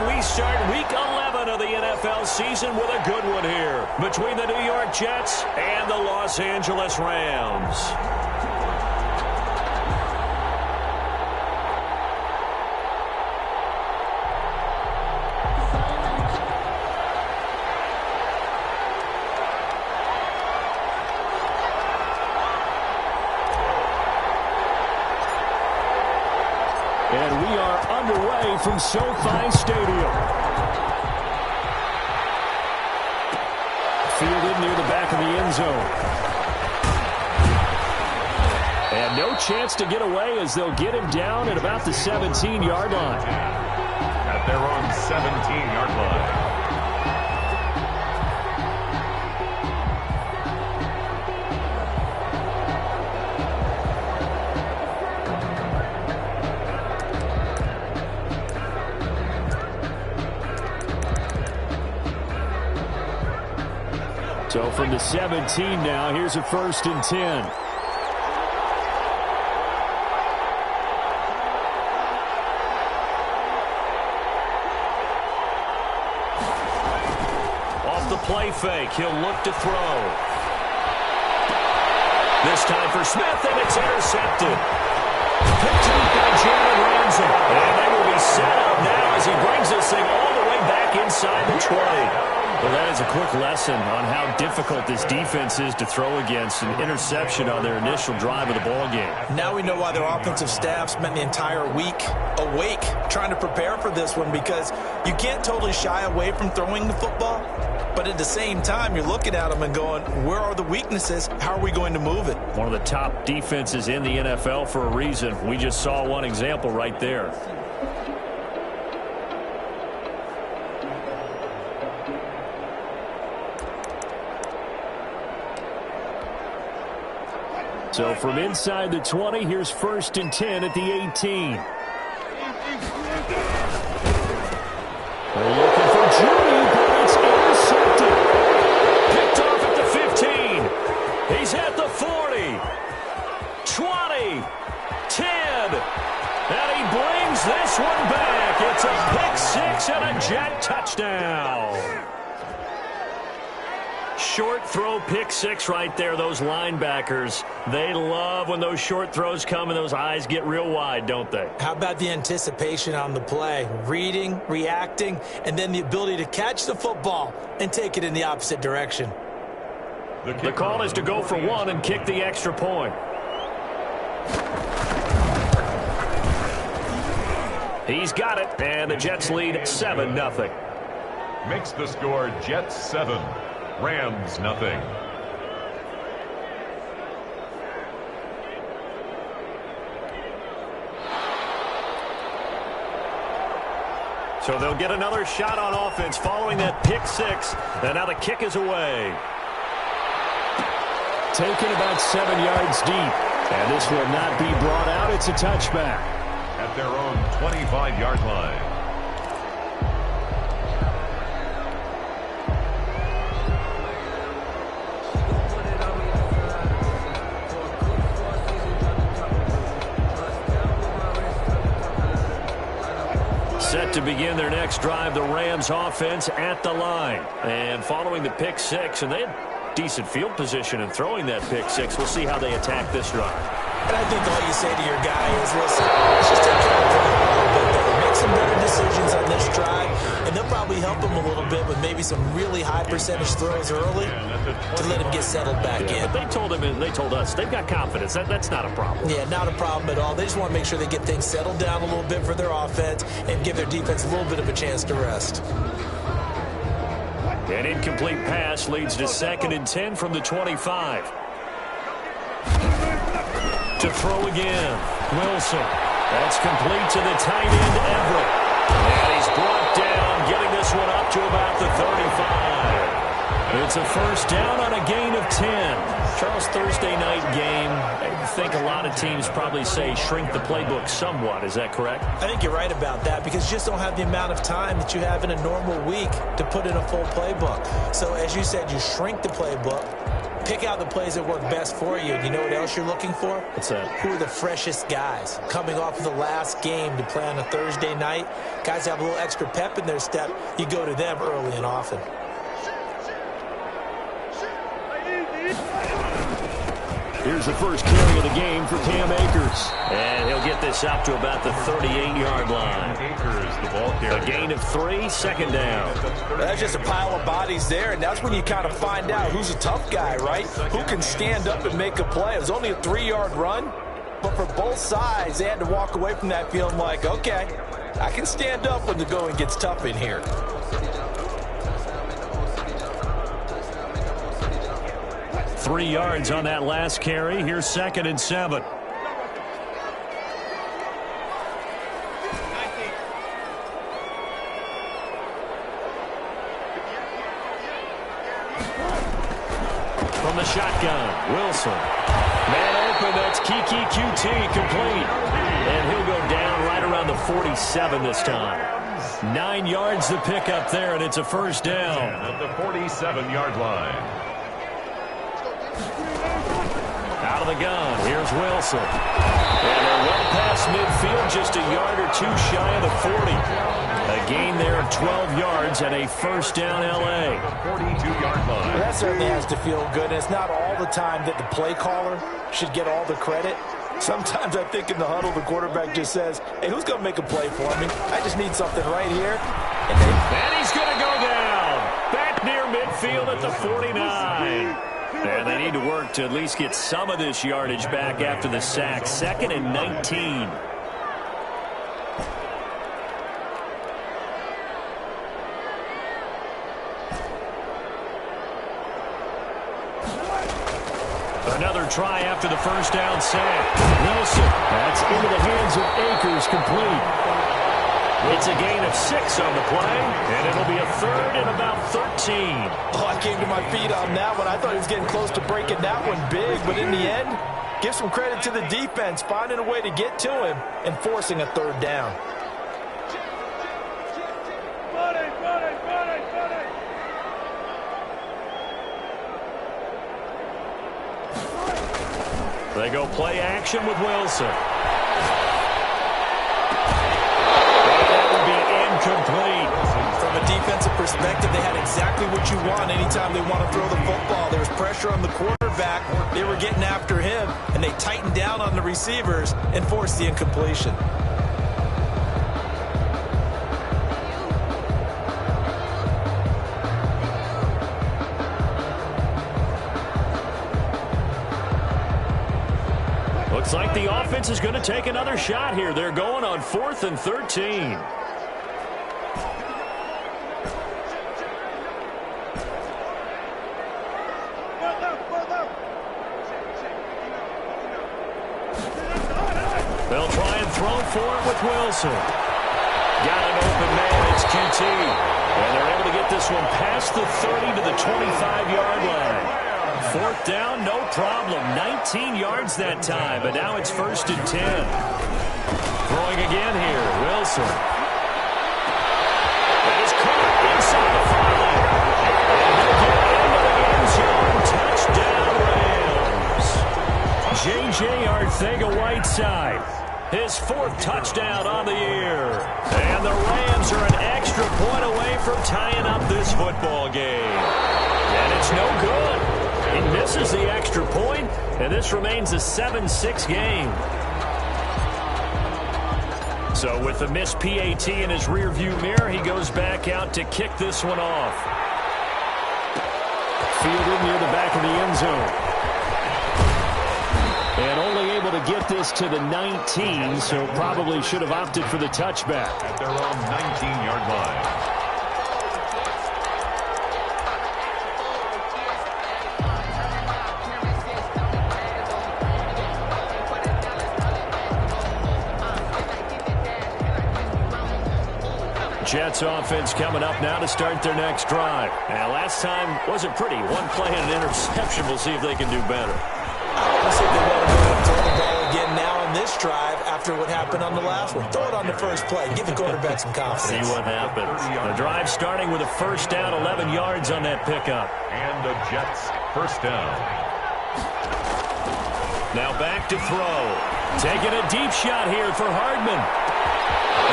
And we start Week 11 of the NFL season with a good one here between the New York Jets and the Los Angeles Rams. And we are underway from SoFi Stadium. Fielded near the back of the end zone. And no chance to get away as they'll get him down at about the 17-yard line. At their own 17-yard line. So from the 17 now, here's a 1st and 10. Off the play fake, he'll look to throw. This time for Smith, and it's intercepted. Picked up by Jalen Ramsey. And they will be set up now as he brings this thing all the way back inside the 20. Well, that is a quick lesson on how difficult this defense is to throw against. An interception on their initial drive of the ball game. Now we know why their offensive staff spent the entire week awake trying to prepare for this one, because you can't totally shy away from throwing the football, but at the same time you're looking at them and going, where are the weaknesses? How are we going to move it? One of the top defenses in the NFL for a reason. We just saw one example right there. So from inside the 20, here's 1st and 10 at the 18. They're looking for Judy, but it's intercepted. Picked off at the 15. He's at the 40. 20. 10. And he brings this one back. It's a pick six and a Jet touchdown. Short throw pick six right there. Those linebackers, they love when those short throws come and those eyes get real wide, don't they? How about the anticipation on the play? Reading, reacting, and then the ability to catch the football and take it in the opposite direction. The call is to go for one and kick the extra point. He's got it, and the Jets lead 7-0. Makes the score Jets 7. Rams nothing. So they'll get another shot on offense following that pick six. And now the kick is away. Taken about 7 yards deep. And this will not be brought out. It's a touchback. At their own 25-yard line. Set to begin their next drive, the Rams offense at the line. And following the pick six, and they had decent field position in throwing that pick six. We'll see how they attack this drive. And I think all you say to your guy is, listen, let's just take care of the ball a little bit better. Make some better decisions on this drive, and they'll probably help him a little bit with maybe some really high percentage throws early to let him get settled back in. But they told us they've got confidence. That's not a problem. Yeah, not a problem at all. They just want to make sure they get things settled down a little bit for their offense and give their defense a little bit of a chance to rest. An incomplete pass leads to 2nd and 10 from the 25. To throw again. Wilson. That's complete to the tight end, Everett. And he's brought down, getting this one up to about the 35. It's a first down on a gain of 10. Charles, Thursday night game, I think a lot of teams probably say shrink the playbook somewhat. Is that correct? I think you're right about that, because you just don't have the amount of time that you have in a normal week to put in a full playbook. So as you said, you shrink the playbook. Pick out the plays that work best for you. And you know what else you're looking for? What's that? Who are the freshest guys coming off of the last game to play on a Thursday night? Guys have a little extra pep in their step. You go to them early and often. Here's the first carry of the game for Cam Akers. And he'll get this up to about the 38-yard line. Akers, the ball carrier. A gain of 3, second down. That's just a pile of bodies there, and that's when you kind of find out who's a tough guy, right? Who can stand up and make a play. It was only a 3-yard run, but for both sides, they had to walk away from that feeling like, okay, I can stand up when the going gets tough in here. 3 yards on that last carry. Here's 2nd and 7. From the shotgun, Wilson. Man open, that's Kiki QT, complete. And he'll go down right around the 47 this time. 9 yards to pick up there, and it's a first down. At the 47-yard line. Out of the gun, here's Wilson. And they're well past midfield, just a yard or two shy of the 40. A gain there of 12 yards and a first down L.A. 42-yard line. Well, that certainly has to feel good, and it's not all the time that the play caller should get all the credit. Sometimes I think in the huddle, the quarterback just says, hey, who's going to make a play for me? I just need something right here. And he's going to go down. Back near midfield at the 49. And they need to work to at least get some of this yardage back after the sack. 2nd and 19. Another try after the first down sack. Wilson, that's into the hands of Akers, complete. It's a gain of 6 on the play, and it'll be a 3rd and about 13. Oh, I came to my feet on that one. I thought he was getting close to breaking that one big, but in the end, give some credit to the defense, finding a way to get to him and forcing a 3rd down. They go play action with Wilson. Complete. From a defensive perspective, they had exactly what you want anytime they want to throw the football. There was pressure on the quarterback. They were getting after him, and they tightened down on the receivers and forced the incompletion. Looks like the offense is going to take another shot here. They're going on 4th and 13. They'll try and throw for it with Wilson. Got an open man, it's QT. And they're able to get this one past the 30 to the 25-yard line. 4th down, no problem. 19 yards that time, but now it's 1st and 10. Throwing again here, Wilson. That is caught inside the 5. And he'll get into the end zone. Touchdown, Rams. J.J. Arcega-Whiteside. His 4th touchdown on the year. And the Rams are an extra point away from tying up this football game. And it's no good. He misses the extra point, and this remains a 7-6 game. So with the missed PAT in his rearview mirror, he goes back out to kick this one off. Fielded near the back of the end zone. And only able to get this to the 19, so probably should have opted for the touchback. At their own 19-yard line. Jets offense coming up now to start their next drive. Now, last time wasn't pretty. One play and an interception. We'll see if they can do better. Let's see if they want to go and throw the ball again now on this drive after what happened on the last one. Throw it on the first play. Give the quarterback some confidence. See what happens. The drive starting with a first down, 11 yards on that pickup. And the Jets first down. Now back to throw. Taking a deep shot here for Hardman.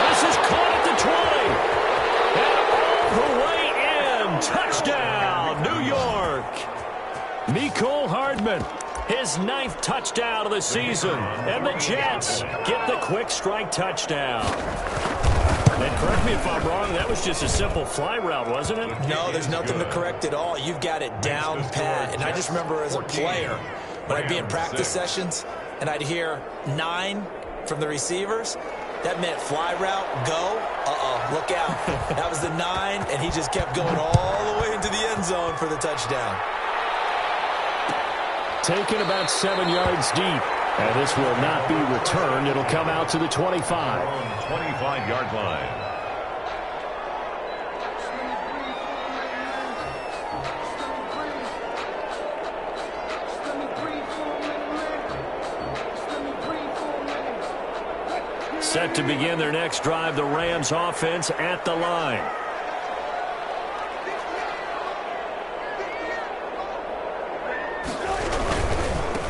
This is caught at the 20. And all the way in. Touchdown, New York. Mecole Hardman, his 9th touchdown of the season. And the Jets get the quick strike touchdown. And correct me if I'm wrong, that was just a simple fly route, wasn't it? No, there's nothing to correct at all. You've got it down pat. And I just remember as a player, when I'd be in practice sessions and I'd hear 9 from the receivers, that meant fly route, go, look out. That was the 9, and he just kept going all the way into the end zone for the touchdown. Taken about 7 yards deep. And this will not be returned. It'll come out to the 25. 25-yard line. Set to begin their next drive, the Rams offense at the line.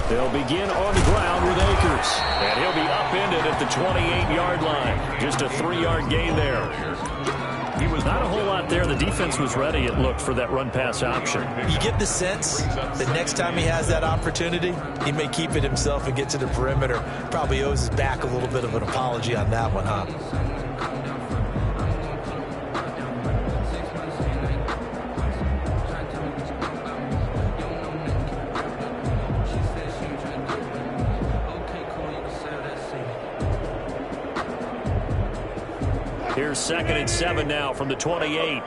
They'll begin on the ground with Akers. And he'll be upended at the 28-yard line. Just a 3-yard gain there. Not a whole lot there. The defense was ready, it looked, for that run-pass option. You get the sense that next time he has that opportunity, he may keep it himself and get to the perimeter. Probably owes his back a little bit of an apology on that one, huh? Here's 2nd and 7 now from the 28.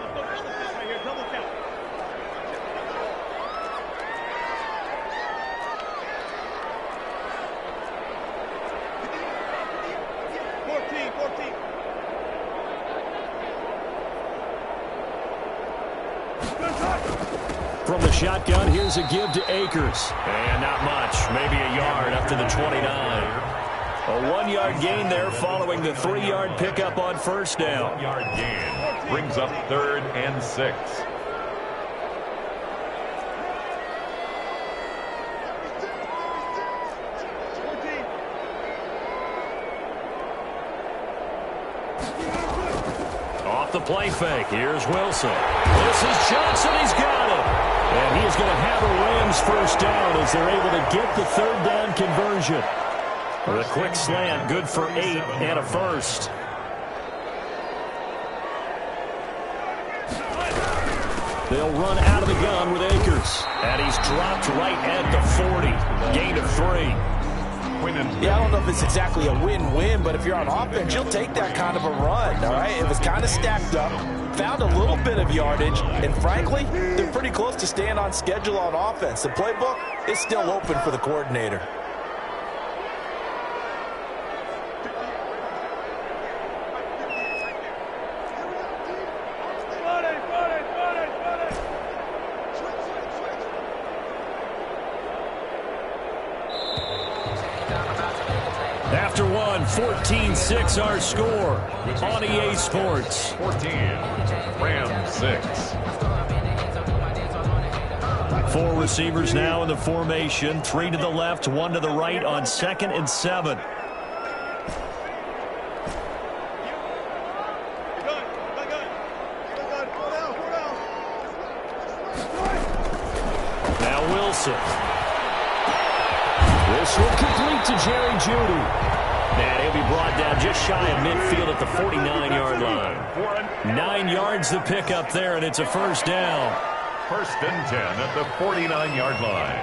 From the shotgun, here's a give to Akers. And not much, maybe a yard up to the 29. A 1-yard gain there following the 3-yard pickup on first down. 1-yard gain brings up 3rd and 6. Off the play fake, here's Wilson. This is Johnson, he's got it. And he is going to have a Rams first down as they're able to get the 3rd down conversion. With a quick slant, good for 8 and a first. They'll run out of the gun with Akers. And he's dropped right at the 40. Gain of 3. Yeah, I don't know if it's exactly a win-win, but if you're on offense, you'll take that kind of a run, all right? It was kind of stacked up, found a little bit of yardage, and frankly, they're pretty close to staying on schedule on offense. The playbook is still open for the coordinator. After one, 14-6 our score on EA Sports. 14, Rams 6. 4 receivers now in the formation. 3 to the left, 1 to the right on 2nd and 7. Now Wilson. This will complete to Jerry Jeudy. And he'll be brought down just shy of midfield at the 49-yard line. 9 yards to pick up there, and it's a first down. 1st and 10 at the 49-yard line.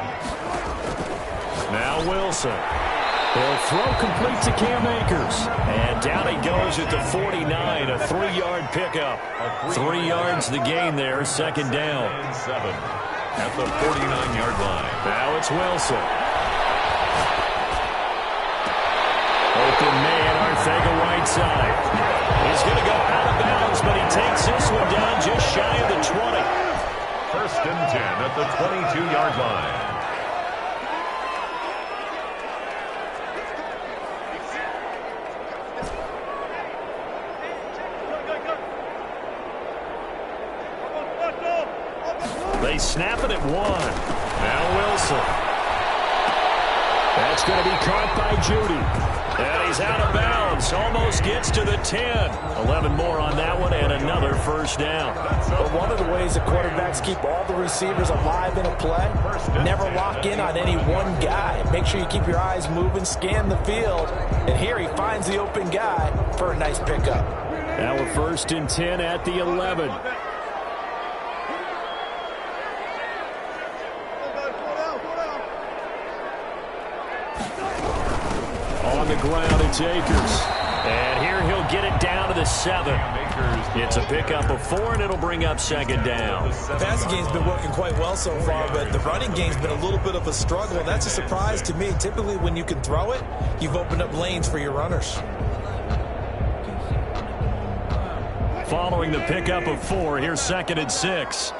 Now Wilson. He'll throw complete to Cam Akers. And down he goes at the 49, a 3-yard pickup. 3 yards the gain there, 2nd down. 7 at the 49-yard line. Now it's Wilson. Open man, Arcega right side. He's going to go out of bounds, but he takes this one down just shy of the 20. 1st and 10 at the 22-yard line. They snap it at 1. Now Wilson. That's going to be caught by Judy. And he's out of bounds. Almost gets to the 10. 11 more on that one and another first down. But one of the ways the quarterbacks keep all the receivers alive in a play, never lock in on any one guy. Make sure you keep your eyes moving, scan the field. And here he finds the open guy for a nice pickup. Now we're 1st and 10 at the 11. On the ground, it's Akers. And here he'll get it down to the 7. It's a pickup of 4, and it'll bring up 2nd down. The passing game's been working quite well so far, but the running game's been a little bit of a struggle. That's a surprise to me. Typically, when you can throw it, you've opened up lanes for your runners. Following the pickup of 4, here's 2nd and 6.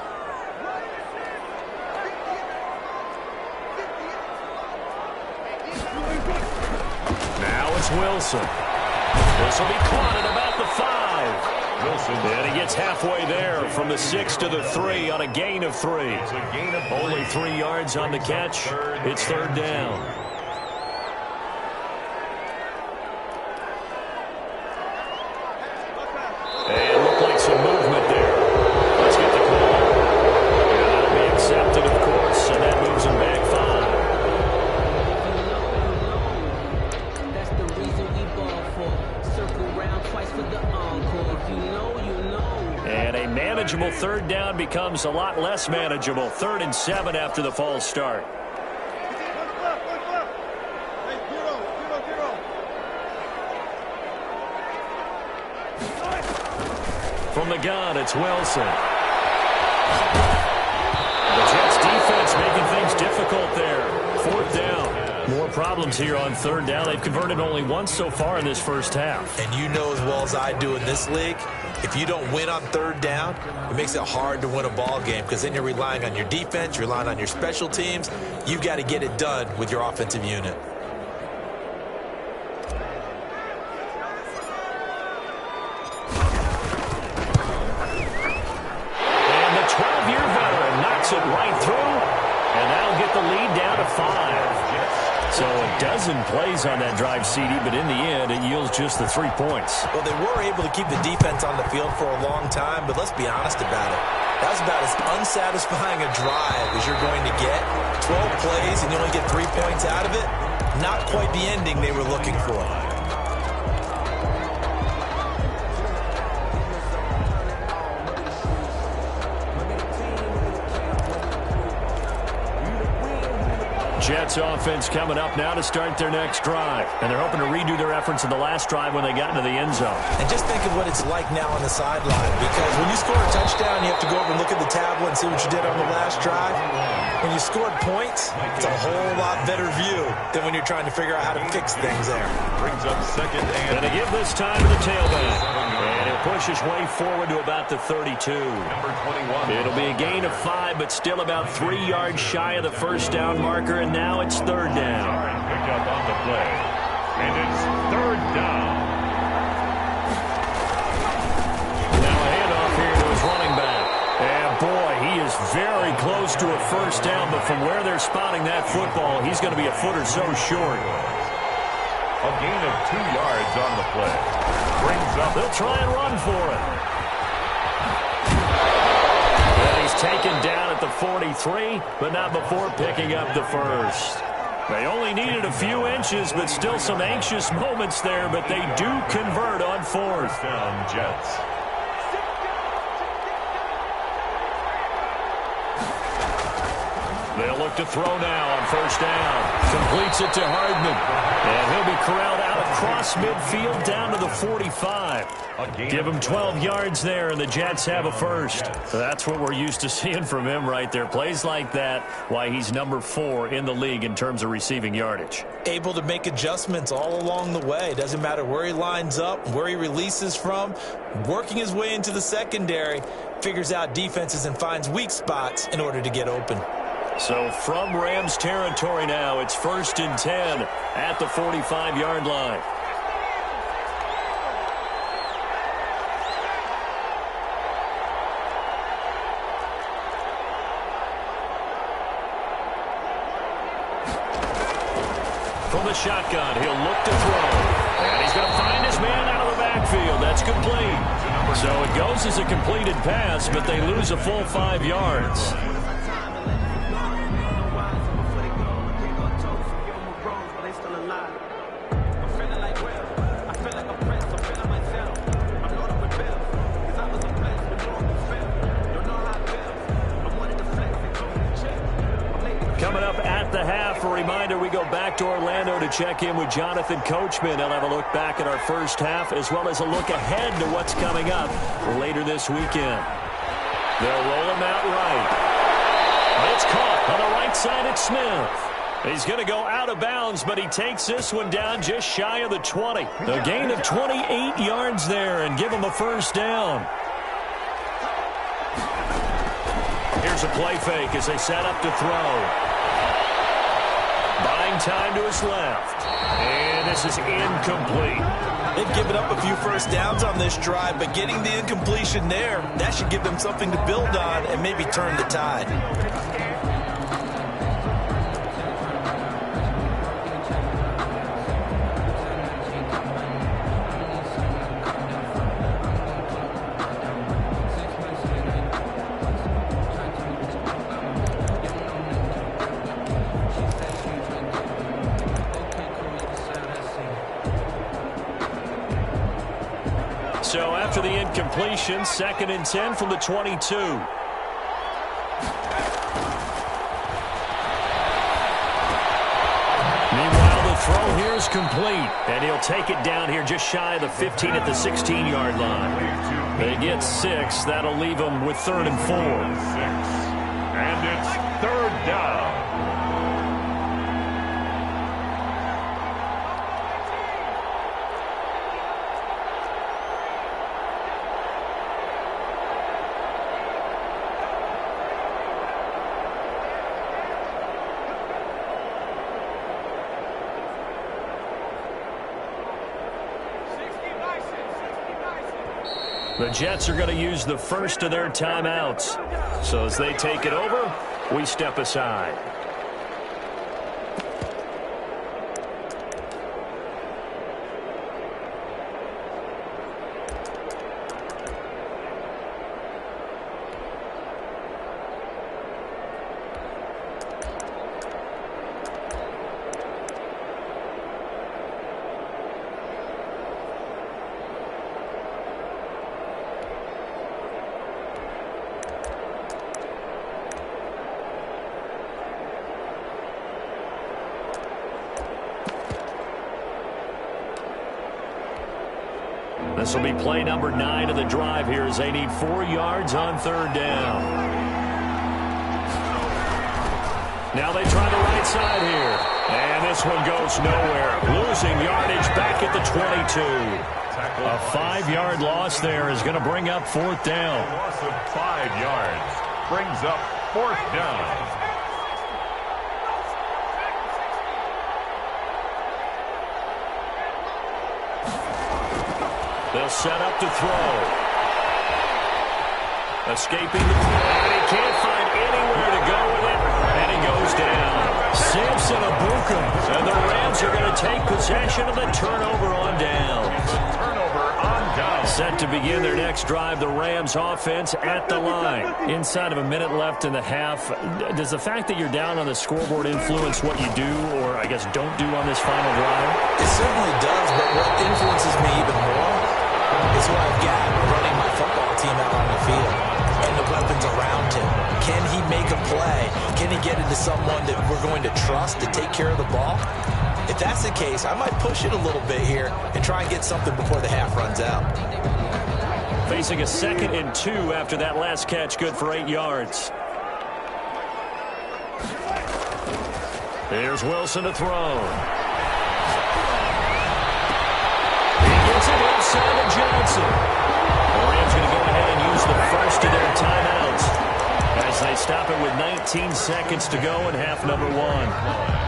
Now it's Wilson. This will be caught at about the 5. Wilson. And he gets halfway there from the 6 to the 3 on a gain of 3. Only 3 yards on the catch. It's 3rd down. And looked like some movement there. Let's get the call. And that'll be accepted, of course, and that moves him back 5. That's the reason we ball for. Circle round twice for the encore. If you know, you know. And a manageable 3rd down becomes a lot less manageable. 3rd and 7 after the false start. From the gun, it's Wilson. The Jets defense making things difficult there. 4th down. More problems here on 3rd down. They've converted only once so far in this first half. And you know as well as I do in this league, if you don't win on 3rd down, it makes it hard to win a ball game because then you're relying on your defense, you're relying on your special teams. You've got to get it done with your offensive unit. It right through, and that'll get the lead down to 5. So a dozen plays on that drive, CD, but in the end, it yields just the 3 points. Well, they were able to keep the defense on the field for a long time, but let's be honest about it. That was about as unsatisfying a drive as you're going to get. 12 plays, and you only get 3 points out of it. Not quite the ending they were looking for. Jets offense coming up now to start their next drive. And they're hoping to redo their efforts in the last drive when they got into the end zone. And just think of what it's like now on the sideline. Because when you score a touchdown, you have to go over and look at the tablet and see what you did on the last drive. When you scored points, it's a whole lot better view than when you're trying to figure out how to fix things there. Brings up 2nd and... And they give this time to the tailback. And he'll push his way forward to about the 32. Number 21. It'll be a gain of 5, but still about 3 yards shy of the first down marker, and now it's 3rd down. Pick up on the play. And it's 3rd down. Now a handoff here to his running back. And boy, he is very close to a first down, but from where they're spotting that football, he's going to be a foot or so short. A gain of 2 yards on the play. Brings up... They'll try and run for it. And he's taken down at the 43, but not before picking up the first. They only needed a few inches, but still some anxious moments there, but they do convert on 4th. Down Jets. They'll look to throw now on first down. Completes it to Hardman. And he'll be corralled out across midfield down to the 45. Give him 12 yards there, and the Jets have a first. That's what we're used to seeing from him right there. Plays like that, why he's number 4 in the league in terms of receiving yardage. Able to make adjustments all along the way. Doesn't matter where he lines up, where he releases from. Working his way into the secondary, figures out defenses and finds weak spots in order to get open. So from Rams territory now, it's 1st and 10 at the 45-yard line. From the shotgun, he'll look to throw. And he's going to find his man out of the backfield. That's complete. So it goes as a completed pass, but they lose a full 5 yards. Coming up at the half, a reminder, we go back to Orlando to check in with Jonathan Coachman. He'll have a look back at our first half as well as a look ahead to what's coming up later this weekend. They'll roll him out right. It's caught on the right side at Smith. He's going to go out of bounds, but he takes this one down just shy of the 20. A gain of 28 yards there and give him a first down. Here's a play fake as they set up to throw. Buying time to his left. And this is incomplete. They've given up a few first downs on this drive, but getting the incompletion there, that should give them something to build on and maybe turn the tide. So after the incompletion, 2nd and 10 from the 22. Meanwhile, the throw here is complete, and he'll take it down here just shy of the 15 at the 16-yard line. They get 6. That'll leave them with 3rd and 4. And it's 3rd down. The Jets are going to use the first of their timeouts. So as they take it over, we step aside. This will be play number 9 of the drive here as they need 4 yards on 3rd down. Now they try the right side here. And this one goes nowhere. Losing yardage back at the 22. A 5-yard loss there is going to bring up 4th down. A loss of 5 yards brings up 4th down. They'll set up to throw. Escaping the throw. And he can't find anywhere to go with it. And he goes down. Samson Abuka. And the Rams are going to take possession of the turnover on downs. Turnover on downs. Set to begin their next drive, the Rams offense at the line. Inside of a minute left in the half. Does the fact that you're down on the scoreboard influence what you do or, I guess, don't do on this final drive? It certainly does, but what influences me even more is who I've got running my football team out on the field and the weapons around him. Can he make a play? Can he get into someone that we're going to trust to take care of the ball? If that's the case, I might push it a little bit here and try and get something before the half runs out. Facing a 2nd and 2 after that last catch, good for 8 yards. Here's Wilson to throw. Gets it inside of Johnson. The Rams going to go ahead and use the first of their timeouts as they stop it with 19 seconds to go in half number 1.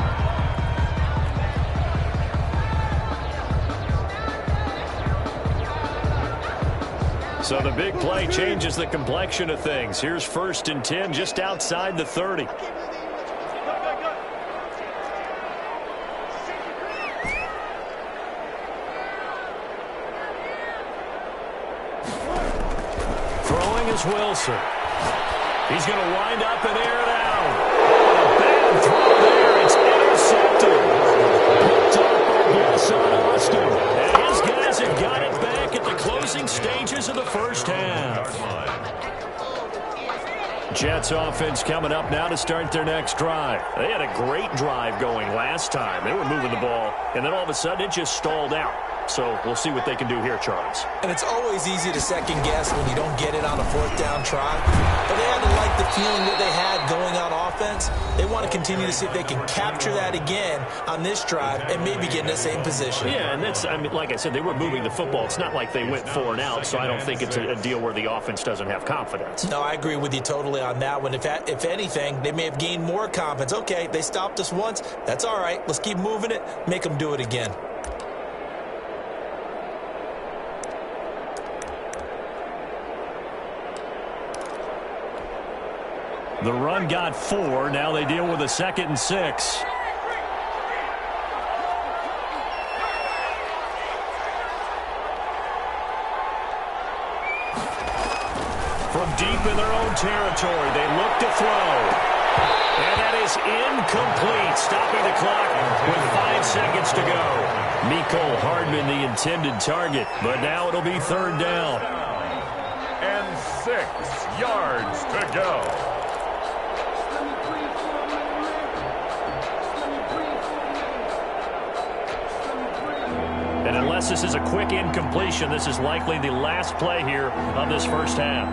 So the big play changes the complexion of things. Here's 1st and 10 just outside the 30. Throwing is Wilson. He's going to wind up and air it out. A bad throw there. It's intercepted. Picked up by Gasson Austin. And his guys have got it back at the closing stages of the first half. Jets offense coming up now to start their next drive. They had a great drive going last time. They were moving the ball, and then all of a sudden it just stalled out. So we'll see what they can do here, Charles. And it's always easy to second guess when you don't get it on a fourth down try. But they had to like the feeling that they had going on offense. They want to continue to see if they can capture that again on this drive and maybe get in the same position. Yeah, and that's, I mean, like I said, they were moving the football. It's not like they went 4 and out, so I don't think it's a deal where the offense doesn't have confidence. No, I agree with you totally on that one. If anything, they may have gained more confidence. Okay, they stopped us once. That's all right. Let's keep moving it. Make them do it again. The run got 4. Now they deal with a 2nd and 6. From deep in their own territory, they look to throw. And that is incomplete, stopping the clock with 5 seconds to go. Mecole Hardman, the intended target, but now it'll be 3rd down. And 6 yards to go. And unless this is a quick incompletion, this is likely the last play here of this first half.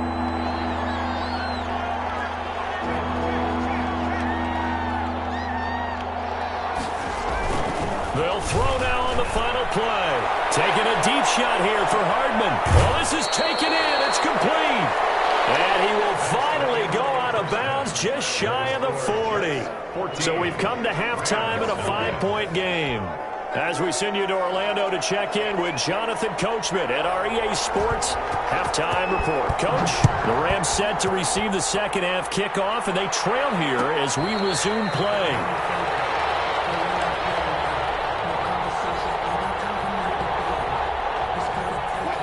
They'll throw now on the final play. Taking a deep shot here for Hardman. Well, this is taken in. It's complete. And he will finally go out of bounds just shy of the 40. So we've come to halftime in a 5-point game. As we send you to Orlando to check in with Jonathan Coachman at our EA Sports Halftime Report. Coach, the Rams set to receive the second half kickoff, and they trail here as we resume play.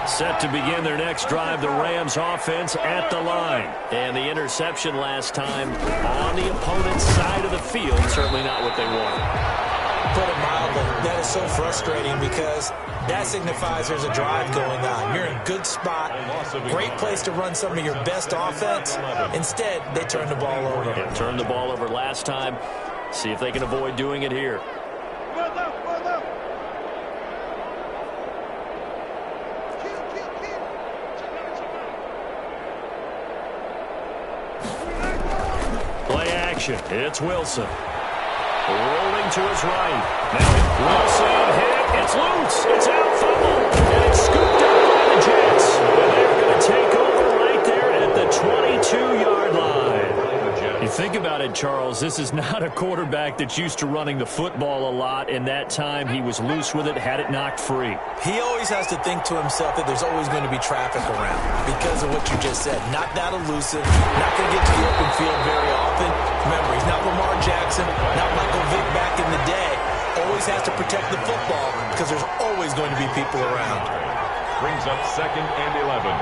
Set to begin their next drive, the Rams offense at the line. And the interception last time on the opponent's side of the field, certainly not what they wanted. Put it mildly, that is so frustrating because that signifies there's a drive going on. You're in a good spot, great place to run some of your best offense. Instead, they turn the ball over. Yeah, turned the ball over last time. See if they can avoid doing it here. Play action. It's Wilson. Rolling to his right. Now Wilson hit. It's loose. It's out, fumble. And it's scooped up by the Jets. And they're going to take over right there at the 22-yard line. You think about it, Charles, this is not a quarterback that's used to running the football a lot, and that time he was loose with it, had it knocked free. He always has to think to himself that there's always going to be traffic around because of what you just said. Not that elusive, not going to get to the open field very often. Remember, he's not Lamar Jackson, not Michael Vick back in the day. Always has to protect the football because there's always going to be people around. Brings up 2nd and 11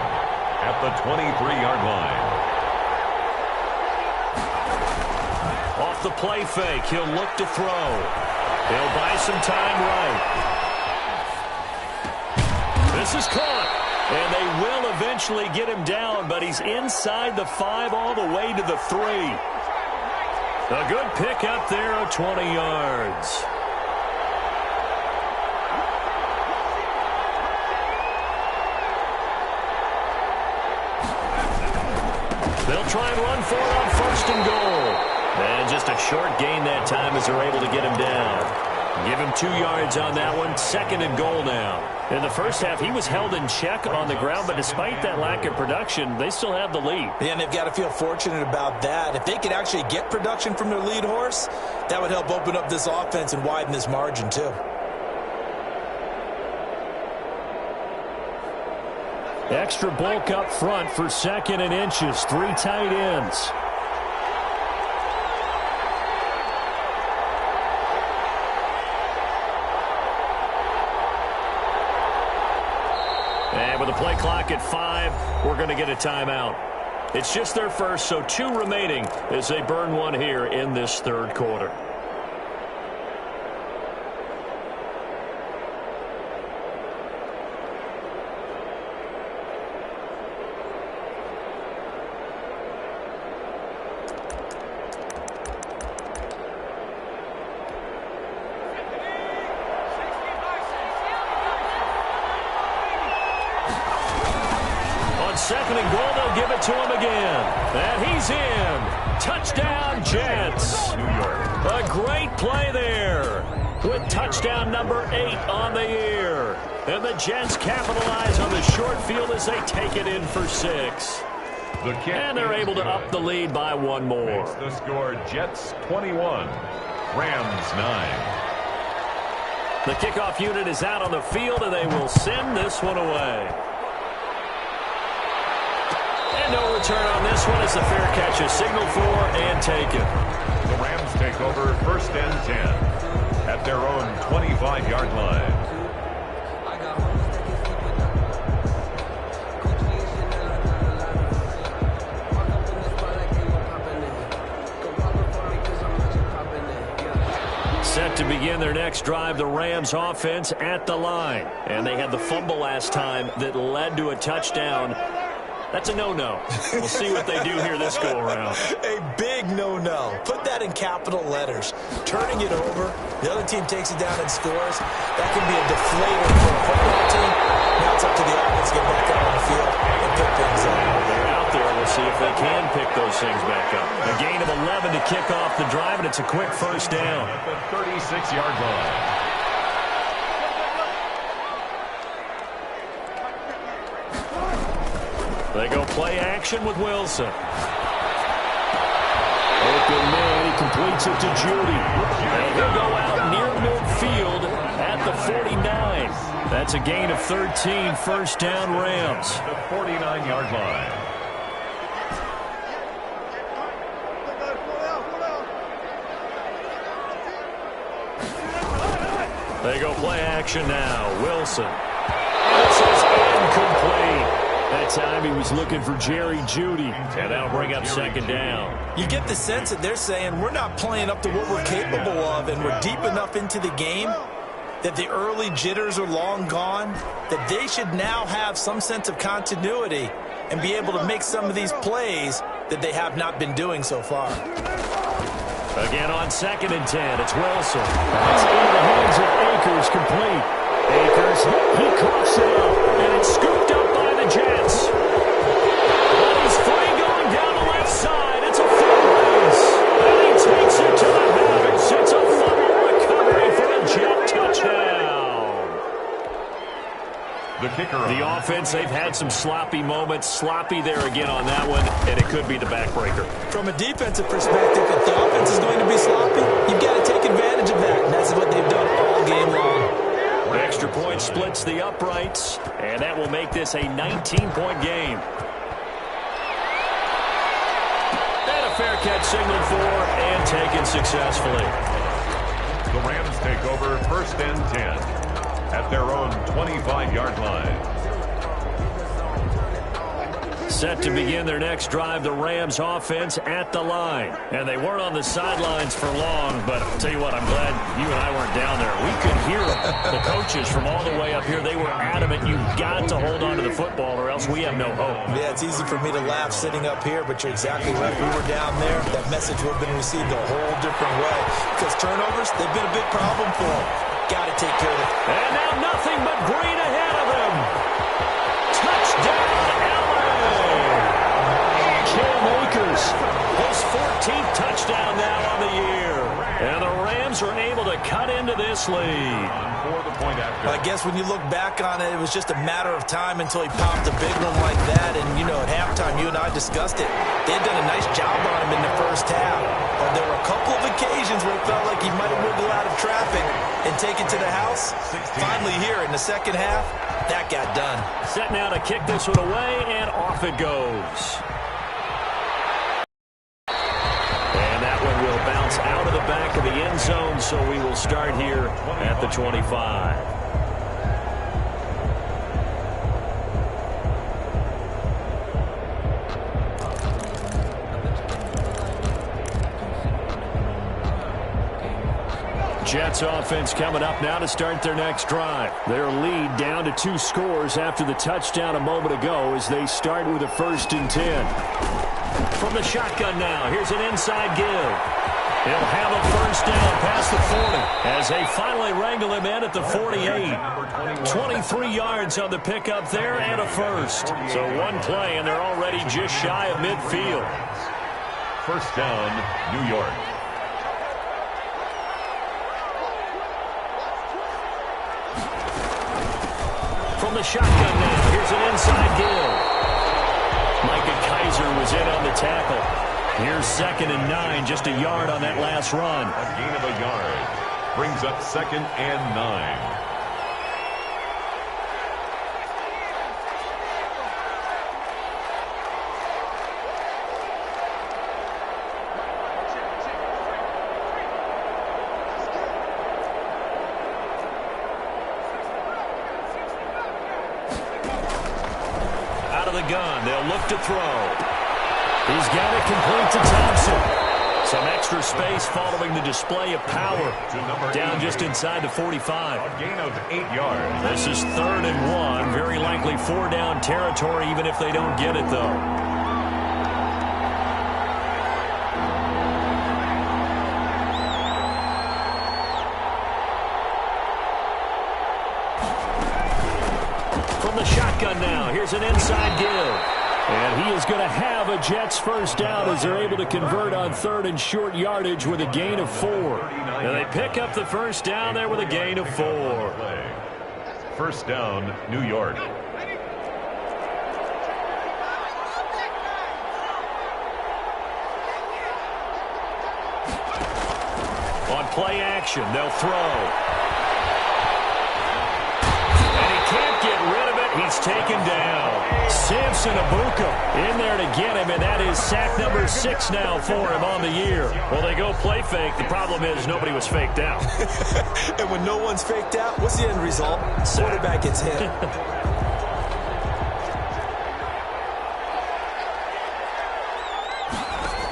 at the 23-yard line. Off the play fake, he'll look to throw. He'll buy some time right. This is caught. And they will eventually get him down, but he's inside the 5 all the way to the 3. A good pick up there of 20 yards. They'll try and run for it on 1st and goal. And just a short gain that time as they're able to get him down. Give him 2 yards on that one. 2nd and goal now. In the first half, he was held in check on the ground, but despite that lack of production, they still have the lead. Yeah, and they've got to feel fortunate about that. If they could actually get production from their lead horse, that would help open up this offense and widen this margin too. Extra bulk up front for 2nd and inches. 3 tight ends. play clock at 5. We're going to get a timeout. It's just their first, so 2 remaining as they burn one here in this third quarter. Second and goal, they'll give it to him again. And he's in. Touchdown, Jets. New York. A great play there with touchdown number 8 on the year. And the Jets capitalize on the short field as they take it in for 6. And they're able to up the lead by 1 more. Makes the score Jets 21, Rams 9. The kickoff unit is out on the field, and they will send this one away. And no return on this one as the fair catch is signaled for and taken. The Rams take over 1st and 10 at their own 25-yard line. Set to begin their next drive, the Rams offense at the line. And they had the fumble last time that led to a touchdown. That's a no-no. We'll see what they do here this go-around. A big no-no. Put that in capital letters. Turning it over, the other team takes it down and scores. That can be a deflator for a football team. Now it's up to the offense to get back out on the field and pick things up. They're out there. We'll see if they can pick those things back up. A gain of 11 to kick off the drive, and it's a quick first down. At the 36-yard line. They go play action with Wilson. Open man, he completes it to Judy. And he'll go out near midfield at the 49. That's a gain of 13, first down Rams. The 49-yard line. They go play action now. Wilson. And this is incomplete. That time he was looking for Jerry Judy, and that'll bring up second down. You get the sense that they're saying we're not playing up to what we're capable of, and we're deep enough into the game that the early jitters are long gone, that they should now have some sense of continuity and be able to make some of these plays that they have not been doing so far. Again on 2nd and 10, it's Wilson. That's into the hands of Akers, complete. Akers, he coughs it up, and it's scooped up by the Jets. But he's free going down the left side. It's a full race. And he takes it to the house. It's a fumble recovery for a Jet touchdown. The kicker. The offense, they've had some sloppy moments. Sloppy there again on that one, and it could be the backbreaker. From a defensive perspective, if the offense is going to be sloppy, you've got to take advantage of that, and that's what they've done all game long. Extra point splits the uprights, and that will make this a 19-point game. And a fair catch signaled for and taken successfully. The Rams take over 1st and 10 at their own 25-yard line. Set to begin their next drive, the Rams offense at the line. And they weren't on the sidelines for long, but I'll tell you what, I'm glad you and I weren't down there. We could hear them. The coaches from all the way up here, they were adamant. You've got to hold on to the football or else we have no hope. Yeah, it's easy for me to laugh sitting up here, but you're exactly right. We were down there. That message would have been received a whole different way. Because turnovers, they've been a big problem for them. Got to take care of it. And now nothing but green ahead of them. Touchdown, Akers, his 14th touchdown now on the year. And the Rams are able to cut into this lead. For the point after. I guess when you look back on it, it was just a matter of time until he popped a big one like that. And, you know, at halftime, you and I discussed it. They had done a nice job on him in the first half. But there were a couple of occasions where it felt like he might have wiggled out of traffic and taken to the house. Finally here in the second half, that got done. Set now to kick this one away, and off it goes. Out of the back of the end zone, so we will start here at the 25. Jets offense coming up now to start their next drive. Their lead down to 2 scores after the touchdown a moment ago as they start with a 1st and 10. From the shotgun now, here's an inside give. He'll have a 1st down past the 40 as they finally wrangle him in at the 48. 23 yards on the pickup there and a 1st. So one play and they're already just shy of midfield. 1st down, New York. From the shotgun now, here's an inside give. Micah Kaiser was in on the tackle. Here's 2nd and 9, just a yard on that last run. A gain of a yard brings up 2nd and 9. Out of the gun, they'll look to throw. He's got it complete to Thompson. Some extra space following the display of power. Down just inside the 45. A gain of 8 yards. This is 3rd and 1. Very likely 4 down territory even if they don't get it, though. From the shotgun now, here's an inside give. And he is going to have a Jets 1st down as they're able to convert on 3rd and short yardage with a gain of 4. And they pick up the 1st down there with a gain of 4. 1st down, New York. On play action, they'll throw. And he can't get rid of it. He's taken down. Samson Abuka in there to get him, and that is sack number 6 now for him on the year. Well, they go play fake. The problem is nobody was faked out. And when no one's faked out, what's the end result? Quarterback gets hit.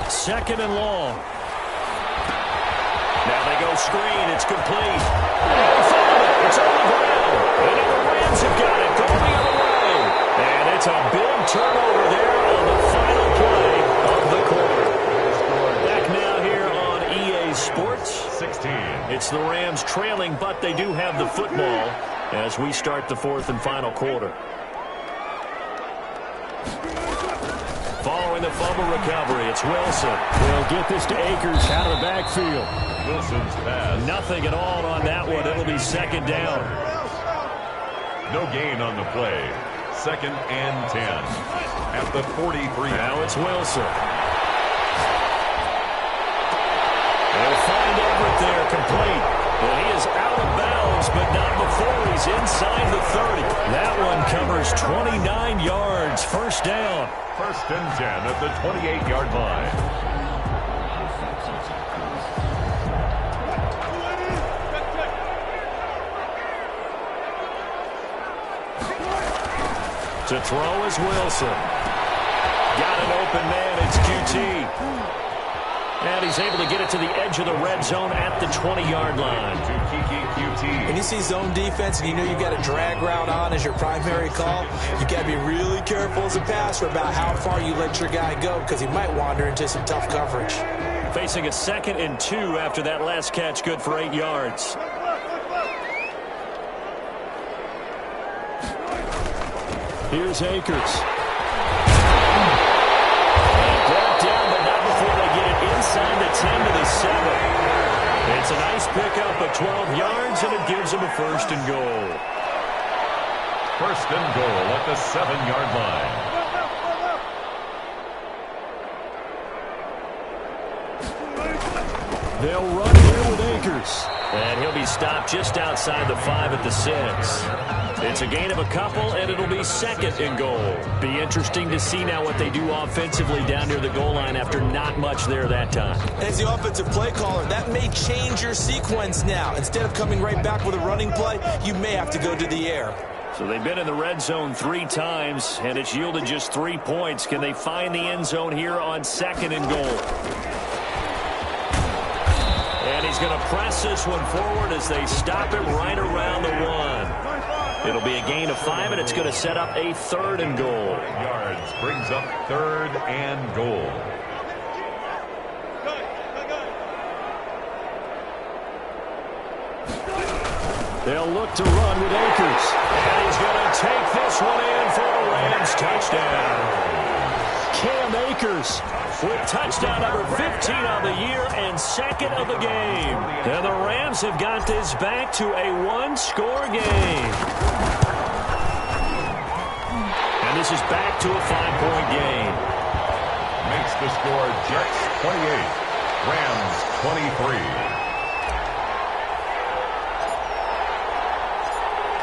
2nd and long. Now they go screen. It's complete. It's on the ground. And the Rams have got it going the other way. And it's a big turnover there on the final play of the quarter. Back now here on EA Sports. 16. It's the Rams trailing, but they do have the football as we start the 4th and final quarter. Following the fumble recovery, it's Wilson. They'll get this to Akers out of the backfield. Wilson's pass. Nothing at all on that one. It'll be 2nd down. No gain on the play. 2nd and 10 at the 43. Now it's Wilson. They'll find Everett there, complete. Well, he is out of bounds, but not before he's inside the 30. That one covers 29 yards. 1st down. 1st and 10 at the 28-yard line. To throw is Wilson. Got an open man. It's QT. And he's able to get it to the edge of the red zone at the 20-yard line. To QT. When you see zone defense and you know you've got a drag route on as your primary call, you got to be really careful as a passer about how far you let your guy go because he might wander into some tough coverage. Facing a 2nd and 2 after that last catch, good for 8 yards. Here's Akers. Brought down, but not before they get it inside the 10 to the 7. It's a nice pickup of 12 yards, and it gives them a 1st and goal. 1st and goal at the 7-yard line. They'll run here with Akers. And he'll be stopped just outside the 5 at the 6. It's a gain of a couple, and it'll be 2nd and goal. Be interesting to see now what they do offensively down near the goal line after not much there that time. As the offensive play caller, that may change your sequence now. Instead of coming right back with a running play, you may have to go to the air. So they've been in the red zone 3 times, and it's yielded just 3 points. Can they find the end zone here on 2nd and goal? And And he's going to press this one forward as they stop him right around the 1. It'll be a gain of 5, and it's going to set up a 3rd and goal. Yards brings up 3rd and goal. They'll look to run with Akers. And he's going to take this one in for a Rams touchdown. Cam Akers with touchdown number 15 on the year and 2nd of the game. And the Rams have got this back to a 1-score game. And this is back to a 5-point game. Makes the score Jets 28, Rams 23.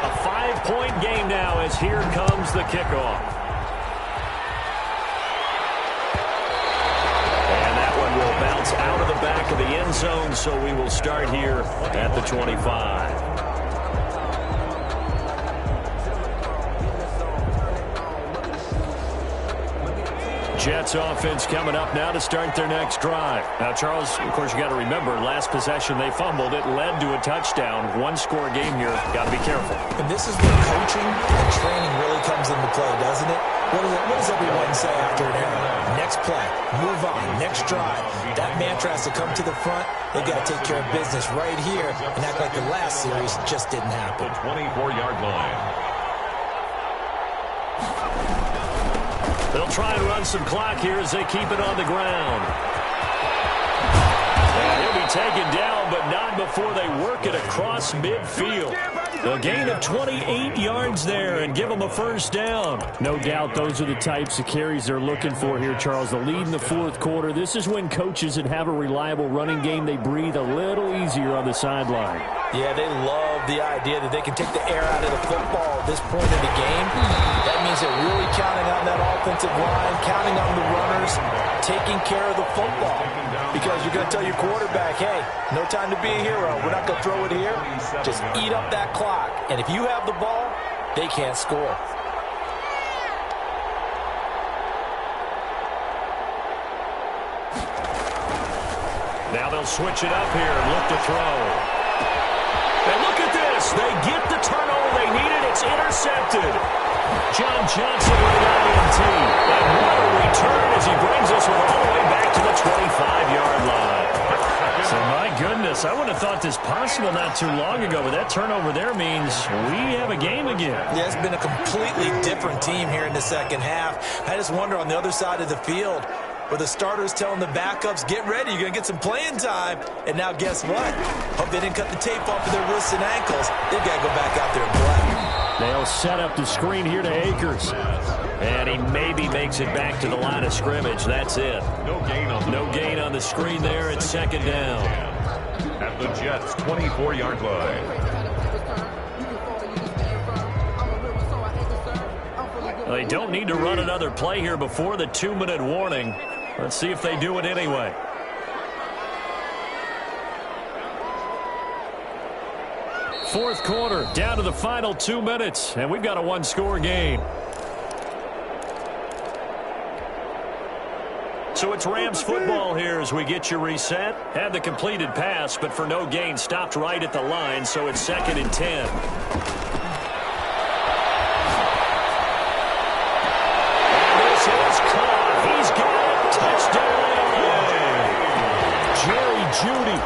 A 5-point game now as here comes the kickoff. And that one will bounce out of the back of the end zone, so we will start here at the 25. Jets offense coming up now to start their next drive. Now, Charles, of course, you got to remember, last possession they fumbled. It led to a touchdown. 1-score game here. Got to be careful. And this is where coaching and training really comes into play, doesn't it? What does everyone say after an error? Next play, move on, next drive. That mantra has to come to the front. They've got to take care of business right here and act like the last series just didn't happen. The 24-yard line. They'll try and run some clock here as they keep it on the ground. And he'll be taken down, but not before they work it across midfield. A gain of 28 yards there and give them a 1st down. No doubt those are the types of carries they're looking for here, Charles. The lead in the 4th quarter. This is when coaches that have a reliable running game, they breathe a little easier on the sideline. Yeah, they love the idea that they can take the air out of the football at this point in the game. That means they're really counting on that offensive line, counting on the runners, taking care of the football. Because you're going to tell your quarterback, hey, no time to be a hero. We're not going to throw it here. Just eat up that clock. And if you have the ball, they can't score. Now they'll switch it up here and look to throw. And look at this. They get the turnover they needed. It's intercepted. John Johnson with an INT. And what a return as he brings this one all the way back to the 25-yard line. So, my goodness, I wouldn't have thought this possible not too long ago, but that turnover there means we have a game again. Yeah, it's been a completely different team here in the 2nd half. I just wonder on the other side of the field, where the starters telling the backups, get ready, you're going to get some playing time. And now guess what? Hope they didn't cut the tape off of their wrists and ankles. They've got to go back out there and play. They'll set up the screen here to Akers. And he maybe makes it back to the line of scrimmage. That's it. No gain on the screen there. It's 2nd down. At the Jets' 24-yard line. They don't need to run another play here before the 2-minute warning. Let's see if they do it anyway. Fourth quarter, down to the final 2 minutes, and we've got a 1-score game. So it's Rams football here as we get you reset. Had the completed pass, but for no gain, stopped right at the line, so it's 2nd and 10. And this is caught. He's got it. Touchdown, LA. Jerry Jeudy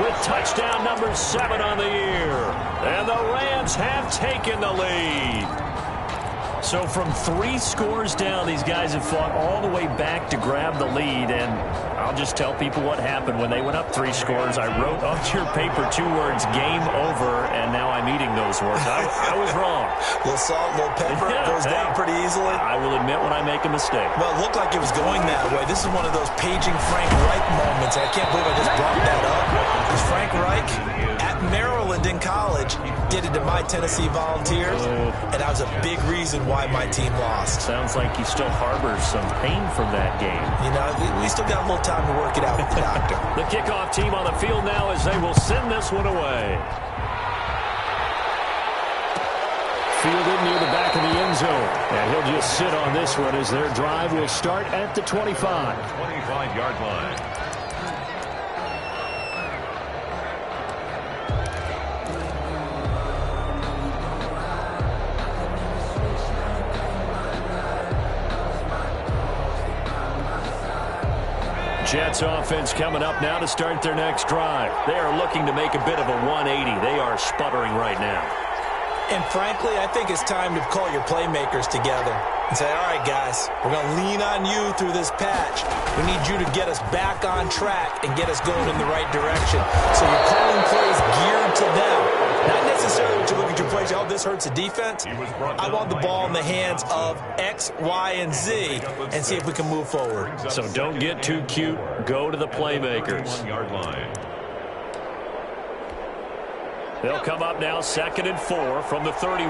with touchdown number 7 on the year. And the Rams have taken the lead. So from 3 scores down, these guys have fought all the way back to grab the lead. And I'll just tell people what happened when they went up 3 scores. I wrote onto your paper 2 words, game over, and now I'm eating those words. I was wrong. A little salt, a little pepper, goes down pretty easily. I will admit when I make a mistake. Well, it looked like it was going that way. This is one of those paging Frank Reich moments. I can't believe I just brought that up. Because Frank Reich, at Maryland in college, did it to my Tennessee Volunteers, and that was a big reason why my team lost. Sounds like he still harbors some pain from that game. You know, we still got a little time to work it out with the doctor. The kickoff team on the field now as they will send this one away. Fielded near the back of the end zone. And he'll just sit on this one as their drive will start at the 25. 25-yard line. Jets offense coming up now to start their next drive. They are looking to make a bit of a 180. They are sputtering right now. And frankly, I think it's time to call your playmakers together and say, all right, guys, we're going to lean on you through this patch. We need you to get us back on track and get us going in the right direction. So you're calling plays geared to them. Not necessarily what you look at your plays, oh, this hurts the defense. I want the ball in the hands of X, Y, and Z and see if we can move forward. So don't get too cute. Go to the playmakers. 1-yard line. They'll come up now 2nd and 4 from the 31.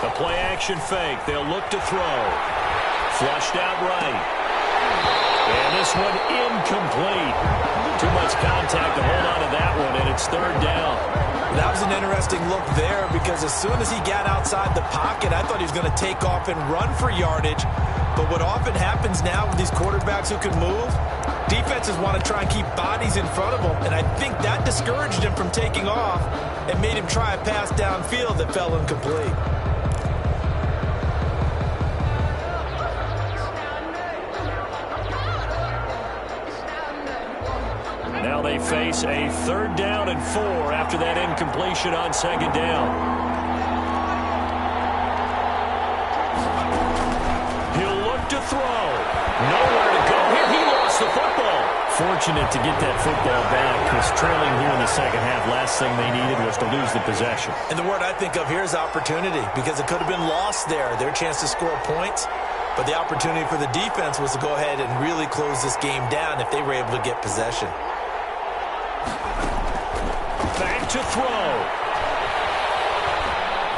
The play action fake. They'll look to throw. Flushed out right. And this one incomplete. Too much contact to hold on to that one, and it's 3rd down. That was an interesting look there because as soon as he got outside the pocket, I thought he was going to take off and run for yardage. But what often happens now with these quarterbacks who can move, defenses want to try and keep bodies in front of them, and I think that discouraged him from taking off and made him try a pass downfield that fell incomplete. Now they face a 3rd down and 4 after that incompletion on 2nd down. He'll look to throw. Nowhere to go. Here he lost the football. Fortunate to get that football back because trailing here in the second half, last thing they needed was to lose the possession. And the word I think of here is opportunity because it could have been lost there, their chance to score points. But the opportunity for the defense was to go ahead and really close this game down if they were able to get possession. Back to throw.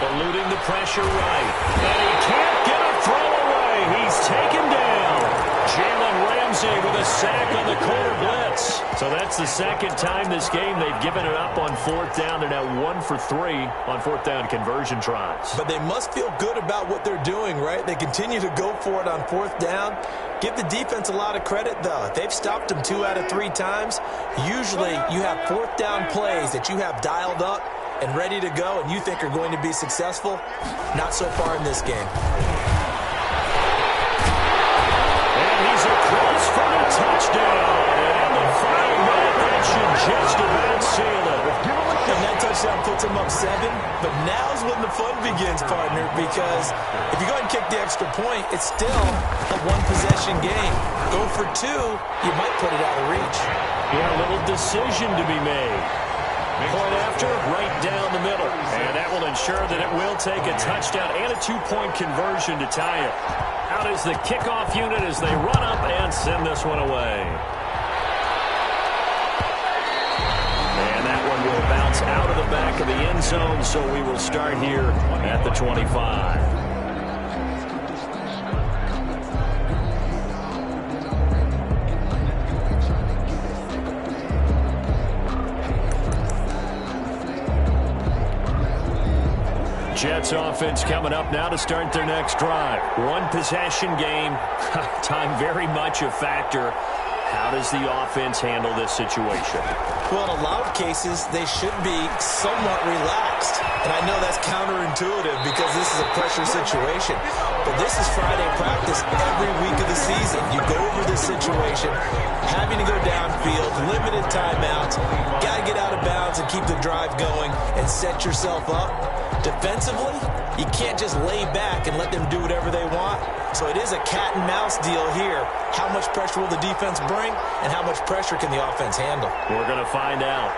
Eluding the pressure right. And he can't get a throw away. He's taken down. Jalen Ramsey with a sack on the corner blitz. So that's the 2nd time this game they've given it up on 4th down. They're now 1 for 3 on 4th down conversion tries. But they must feel good about what they're doing, right? They continue to go for it on 4th down. Give the defense a lot of credit, though. They've stopped them 2 out of 3 times. Usually you have 4th down plays that you have dialed up and ready to go and you think are going to be successful. Not so far in this game. Across for the touchdown. And the flying back, that should just about seal it. And that touchdown puts him up 7. But now's when the fun begins, partner, because if you go ahead and kick the extra point, it's still a 1-possession game. Go for 2, you might put it out of reach. Yeah, a little decision to be made. Point after, right down the middle. And that will ensure that it will take a touchdown and a 2-point conversion to tie it. Out is the kickoff unit as they run up and send this one away. And that one will bounce out of the back of the end zone, so we will start here at the 25. Jets offense coming up now to start their next drive. 1-possession game. Time very much a factor. How does the offense handle this situation? Well, in a lot of cases, they should be somewhat relaxed. And I know that's counterintuitive because this is a pressure situation. But this is Friday practice every week of the season. You go over this situation, having to go downfield, limited timeouts, got to get out of bounds and keep the drive going and set yourself up. Defensively, you can't just lay back and let them do whatever they want. So it is a cat and mouse deal here. How much pressure will the defense bring and how much pressure can the offense handle? We're going to find out.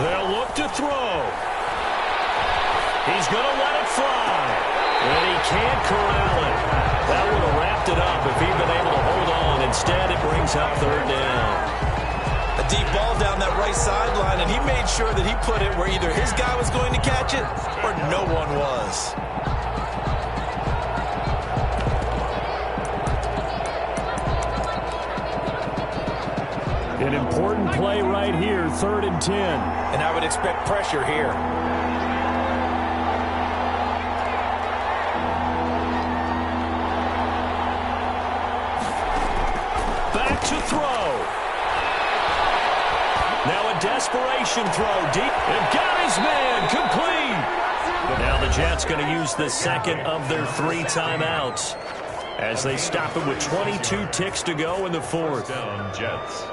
They'll look to throw. He's going to let it fly. And he can't corral it. That would have wrapped it up if he'd been able to hold on. Instead, it brings up 3rd down. A deep ball down that right sideline, and he made sure that he put it where either his guy was going to catch it or no one was. An important play right here, 3rd and 10. And I would expect pressure here. Back to throw. Now a desperation throw deep. And got his man complete. Now the Jets going to use the second of their 3 timeouts as they stop it with 22 ticks to go in the fourth. Down, Jets.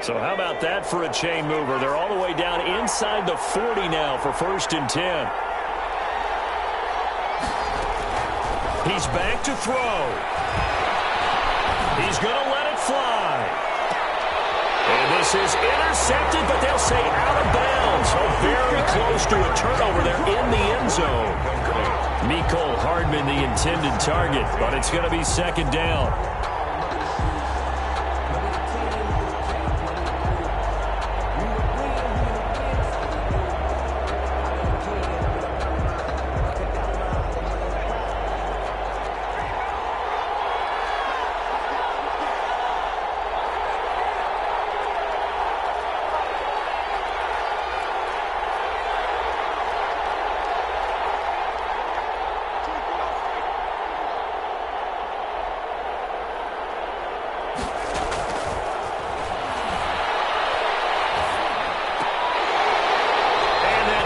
So how about that for a chain mover? They're all the way down inside the 40 now for 1st and 10. He's back to throw. He's going to let it fly. And this is intercepted, but they'll say out of bounds. So very close to a turnover there in the end zone. Mecole Hardman, the intended target, but it's going to be 2nd down.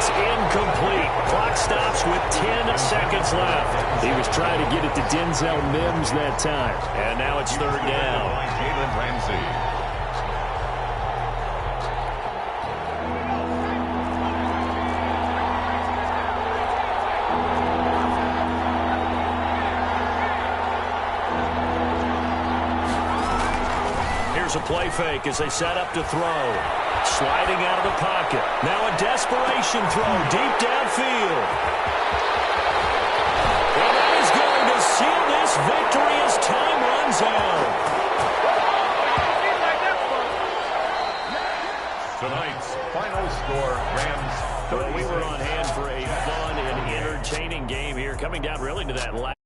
Incomplete. Clock stops with 10 seconds left. He was trying to get it to Denzel Mims that time. And now it's 3rd down. Jalen Ramsey. Here's a play fake as they set up to throw. Sliding out of the pocket. Now a desperation throw deep downfield. And that is going to seal this victory as time runs out. Tonight's final score, Rams 36. Well, we were on hand for a fun and entertaining game here, coming down really to that last.